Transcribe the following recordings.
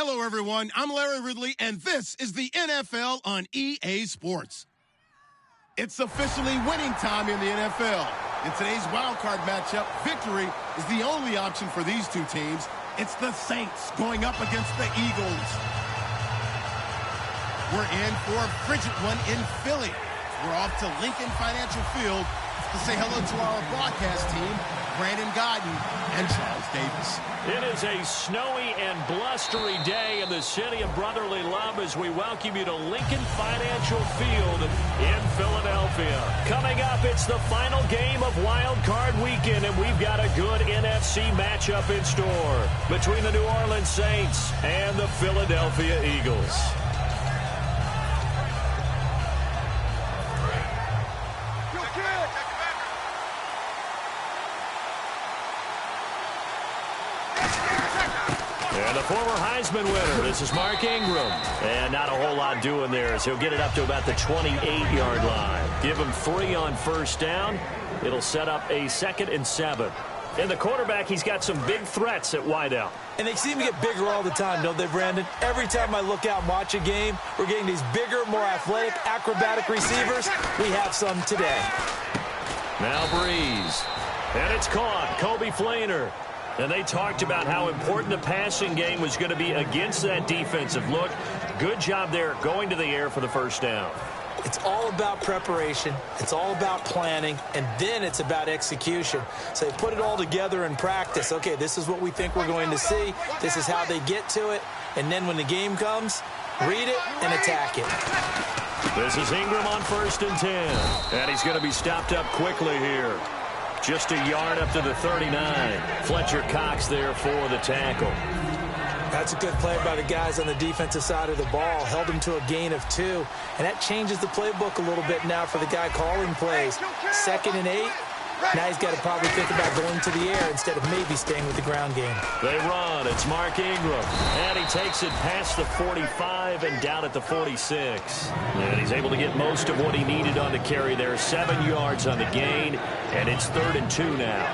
Hello, everyone. I'm Larry Ridley, and this is the NFL on EA Sports. It's officially winning time in the NFL. In today's wildcard matchup, victory is the only option for these two teams. It's the Saints going up against the Eagles. We're in for a frigid one in Philly. We're off to Lincoln Financial Field to say hello to our broadcast team, Brandon Godden and Charles Davis. It is a snowy and blustery day in the city of brotherly love as we welcome you to Lincoln Financial Field in Philadelphia. Coming up, it's the final game of Wild Card Weekend, and we've got a good NFC matchup in store between the New Orleans Saints and the Philadelphia Eagles. And the former Heisman winner, this is Mark Ingram. And not a whole lot doing there as he'll get it up to about the 28-yard line. Give him 3 on first down. It'll set up a 2nd and 7. And the quarterback, he's got some big threats at wideout. And they seem to get bigger all the time, don't they, Brandon? Every time I look out and watch a game, we're getting these bigger, more athletic, acrobatic receivers. We have some today. Now Breeze. And it's caught. Kobe Flainer. And they talked about how important the passing game was going to be against that defensive look. Good job there going to the air for the first down. It's all about preparation. It's all about planning. And then it's about execution. So they put it all together in practice. Okay, this is what we think we're going to see. This is how they get to it. And then when the game comes, read it and attack it. This is Ingram on 1st and 10. And he's going to be stopped up quickly here. Just a yard up to the 39. Fletcher Cox there for the tackle. That's a good play by the guys on the defensive side of the ball. Held him to a gain of 2. And that changes the playbook a little bit now for the guy calling plays. 2nd and 8. Now he's got to probably think about going to the air instead of maybe staying with the ground game. They run. It's Mark Ingram. And he takes it past the 45 and down at the 46. And he's able to get most of what he needed on the carry there. 7 yards on the gain. And it's 3rd and 2 now.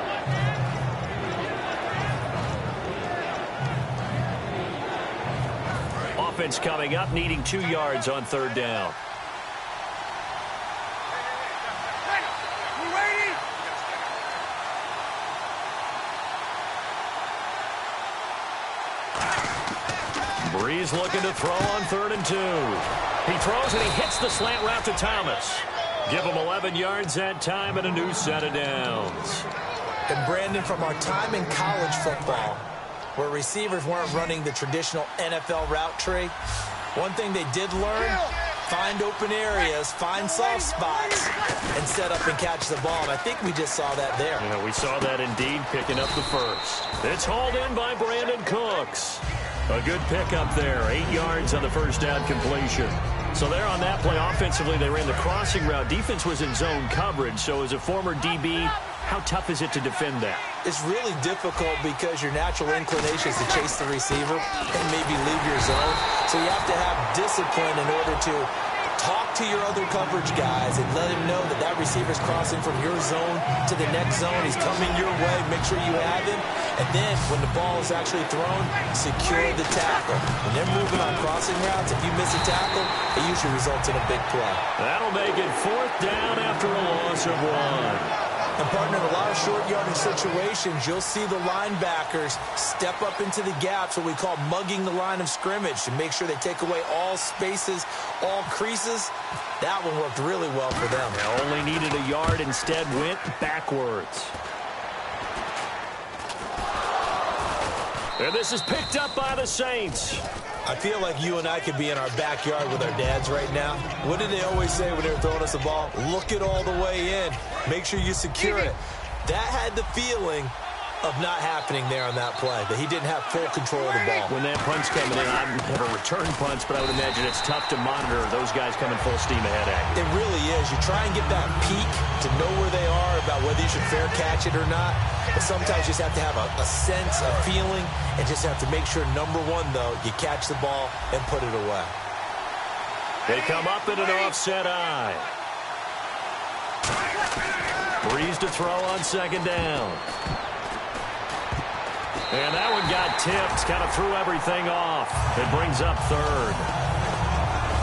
Offense coming up, needing 2 yards on 3rd down. Breeze looking to throw on 3rd and 2. He throws and he hits the slant route to Thomas. Give him 11 yards that time and a new set of downs. And Brandon, from our time in college football, where receivers weren't running the traditional NFL route tree, one thing they did learn, find open areas, find soft spots, and set up and catch the ball. And I think we just saw that there. Yeah, we saw that indeed, picking up the first. It's hauled in by Brandon Cooks. A good pickup there, 8 yards on the first down completion. So there on that play, offensively, they ran the crossing route. Defense was in zone coverage, so as a former DB, how tough is it to defend that? It's really difficult because your natural inclination is to chase the receiver and maybe leave your zone. So you have to have discipline in order to talk to your other coverage guys and let him know that that receiver's crossing from your zone to the next zone. He's coming your way. Make sure you have him. And then when the ball is actually thrown, secure the tackle. When they're moving on crossing routes, if you miss a tackle, it usually results in a big play. That'll make it 4th down after a loss of 1. And, partner, in a lot of short yardage situations, you'll see the linebackers step up into the gaps, what we call mugging the line of scrimmage, to make sure they take away all spaces, all creases. That one worked really well for them. They only needed a yard, instead went backwards. And this is picked up by the Saints. I feel like you and I could be in our backyard with our dads right now. What did they always say when they were throwing us the ball? Look it all the way in. Make sure you secure it. That had the feeling of not happening there on that play, that he didn't have full control of the ball. When that punt's coming in, I've never returned punts, but I would imagine it's tough to monitor those guys coming full steam ahead at you. It really is. You try and get that peek to know where they are, about whether you should fair catch it or not. But sometimes you just have to have a sense, a feeling, and just have to make sure, number one, though, you catch the ball and put it away. They come up in an offset eye. Breeze to throw on 2nd down. And that one got tipped, kind of threw everything off. It brings up third.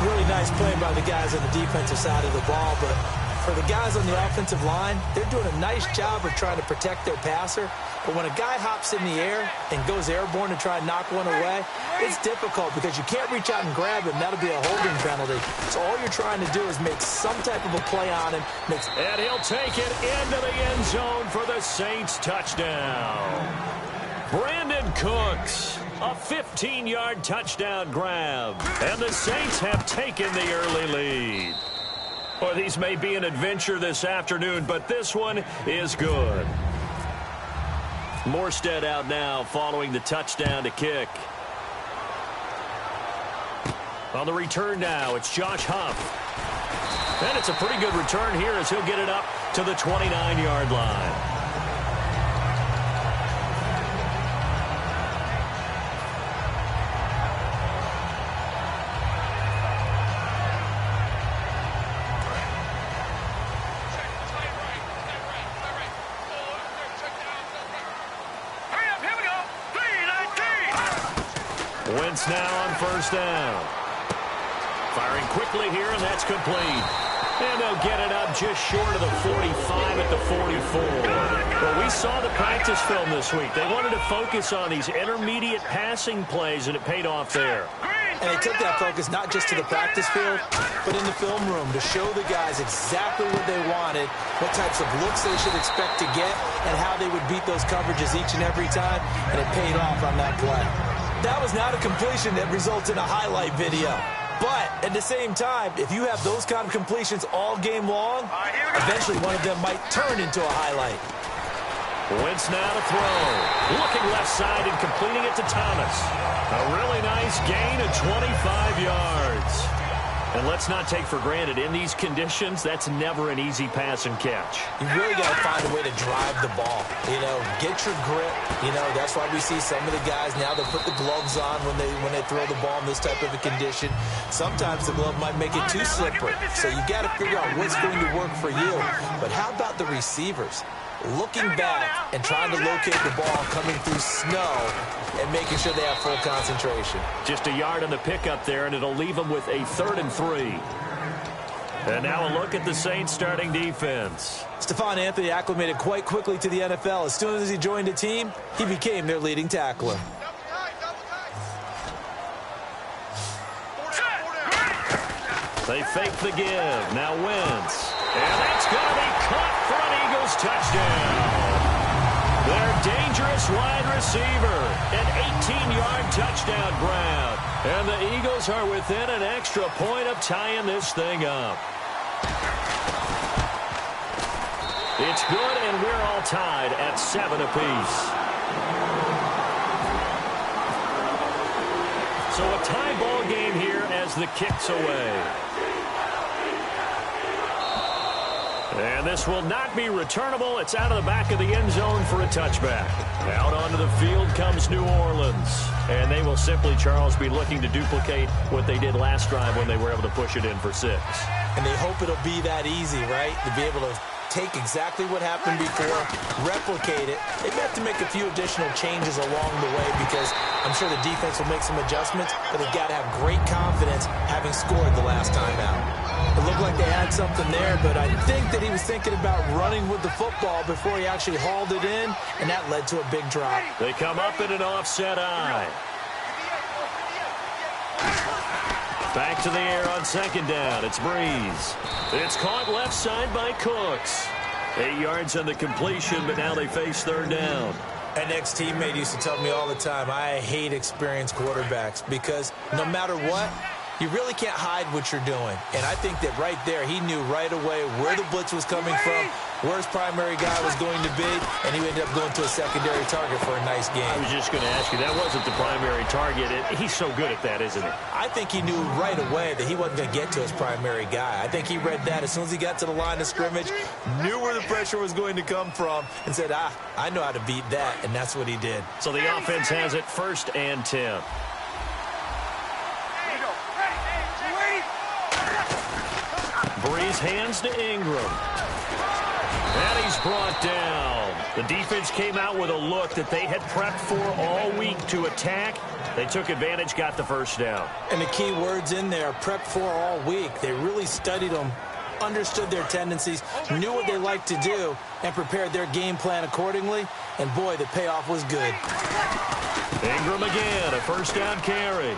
Really nice play by the guys on the defensive side of the ball, but for the guys on the offensive line, they're doing a nice job of trying to protect their passer. But when a guy hops in the air and goes airborne to try and knock one away, it's difficult because you can't reach out and grab him. That'll be a holding penalty. So all you're trying to do is make some type of a play on him. And he'll take it into the end zone for the Saints touchdown. Brandon Cooks, a 15-yard touchdown grab. And the Saints have taken the early lead. Well, these may be an adventure this afternoon, but this one is good. Morstead out now following the touchdown to kick. On the return now, it's Josh Huff. And it's a pretty good return here as he'll get it up to the 29-yard line. Wentz now on first down. Firing quickly here, and that's complete. And they'll get it up just short of the 45 at the 44. But we saw the practice film this week. They wanted to focus on these intermediate passing plays, and it paid off there. And they took that focus not just to the practice field, but in the film room to show the guys exactly what they wanted, what types of looks they should expect to get, and how they would beat those coverages each and every time, and it paid off on that play. That was not a completion that results in a highlight video. But at the same time, if you have those kind of completions all game long, eventually one of them might turn into a highlight. Wentz now to throw. Looking left side and completing it to Thomas. A really nice gain of 25 yards. And let's not take for granted, in these conditions, that's never an easy pass and catch. You really got to find a way to drive the ball. You know, get your grip. You know, that's why we see some of the guys now, they put the gloves on when they throw the ball in this type of a condition. Sometimes the glove might make it too slippery. So you got to figure out what's going to work for you. But how about the receivers? Looking back and trying to locate the ball coming through snow and making sure they have full concentration. Just a yard on the pickup there, and it'll leave them with a 3rd and 3. And now a look at the Saints starting defense. Stephon Anthony acclimated quite quickly to the NFL. As soon as he joined the team, he became their leading tackler. They fake the give. Now Wentz. And that's going to be caught for an Eagles touchdown. Their dangerous wide receiver. An 18-yard touchdown grab. And the Eagles are within an extra point of tying this thing up. It's good, and we're all tied at 7 apiece. So a tie ball game here as the kick's away. And this will not be returnable. It's out of the back of the end zone for a touchback. Out onto the field comes New Orleans. And they will simply, Charles, be looking to duplicate what they did last drive when they were able to push it in for 6. And they hope it'll be that easy, right? To be able to take exactly what happened before, replicate it. They may have to make a few additional changes along the way because I'm sure the defense will make some adjustments, but they've got to have great confidence having scored the last time out. It looked like they had something there, but I think that he was thinking about running with the football before he actually hauled it in, and that led to a big drop. They come up in an offset eye. Back to the air on 2nd down. It's Breeze. It's caught left side by Cooks. 8 yards on the completion, but now they face 3rd down. An ex-teammate used to tell me all the time, I hate experienced quarterbacks because no matter what, you really can't hide what you're doing. And I think that right there, he knew right away where the blitz was coming from, where his primary guy was going to be, and he ended up going to a secondary target for a nice game. I was just going to ask you, that wasn't the primary target. He's so good at that, isn't he? I think he knew right away that he wasn't going to get to his primary guy. I think he read that as soon as he got to the line of scrimmage, knew where the pressure was going to come from, and said, I know how to beat that, and that's what he did. So the offense has it 1st and 10. Breeze hands to Ingram. And he's brought down. The defense came out with a look that they had prepped for all week to attack. They took advantage, got the first down. And the key words in there, prepped for all week. They really studied them, understood their tendencies, knew what they liked to do, and prepared their game plan accordingly. And, boy, the payoff was good. Ingram again, a first down carry.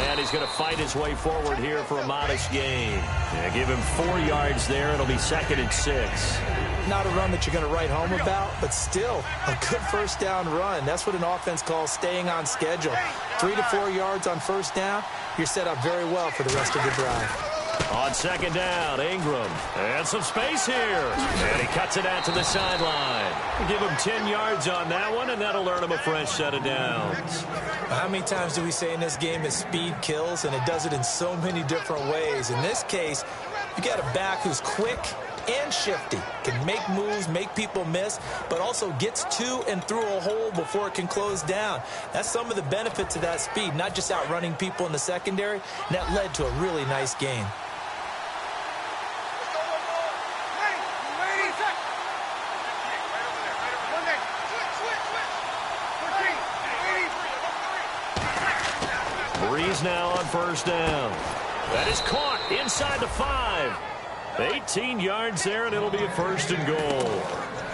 And he's going to fight his way forward here for a modest gain. Yeah, give him 4 yards there. It'll be 2nd and 6. Not a run that you're going to write home about, but still a good first down run. That's what an offense calls staying on schedule. 3 to 4 yards on first down, you're set up very well for the rest of the drive. On 2nd down, Ingram. And some space here. And he cuts it out to the sideline. Give him 10 yards on that one, and that'll earn him a fresh set of downs. How many times do we say in this game that speed kills, and it does it in so many different ways? In this case, you got a back who's quick and shifty, can make moves, make people miss, but also gets to and through a hole before it can close down. That's some of the benefits of that speed, not just outrunning people in the secondary, and that led to a really nice game. Breeze now on first down. That is caught inside the 5. 18 yards there, and it'll be a 1st and goal.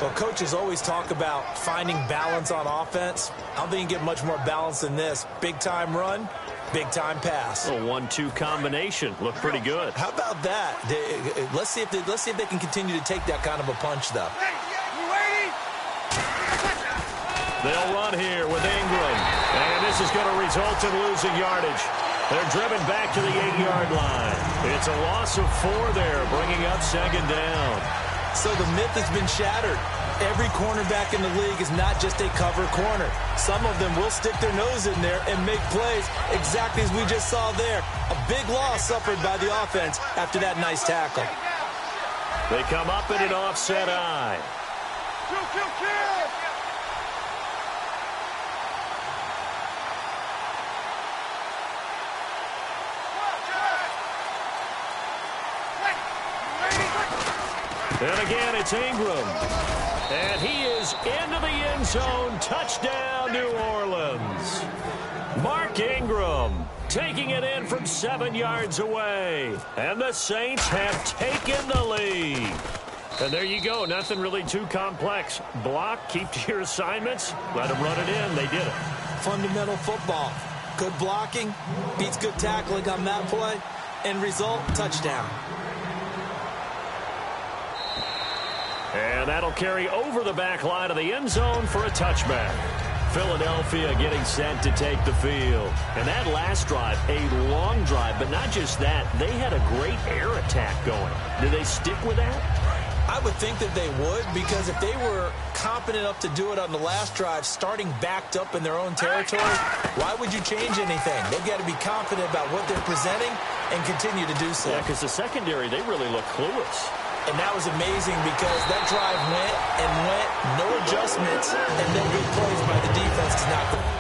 Well, coaches always talk about finding balance on offense. I don't think you can get much more balance than this. Big-time run, big-time pass. A 1-2 combination. Looked pretty good. How about that? Let's see if they can continue to take that kind of a punch, though. They'll run here with Ingram. And this is going to result in losing yardage. They're driven back to the 8-yard line. It's a loss of 4 there, bringing up 2nd down. So the myth has been shattered. Every cornerback in the league is not just a cover corner. Some of them will stick their nose in there and make plays exactly as we just saw there. A big loss suffered by the offense after that nice tackle. They come up in an offset eye. And again, it's Ingram. And he is into the end zone. Touchdown, New Orleans. Mark Ingram taking it in from 7 yards away. And the Saints have taken the lead. And there you go. Nothing really too complex. Block, keep to your assignments. Let them run it in. They did it. Fundamental football. Good blocking, beats good tackling on that play. End result, touchdown. And that'll carry over the back line of the end zone for a touchback. Philadelphia getting set to take the field. And that last drive, a long drive, but not just that. They had a great air attack going. Do they stick with that? I would think that they would, because if they were competent enough to do it on the last drive, starting backed up in their own territory, why would you change anything? They've got to be confident about what they're presenting and continue to do so. Yeah, because the secondary, they really look clueless. And that was amazing because that drive went and went, no adjustments, and no big plays by the defense to knock them.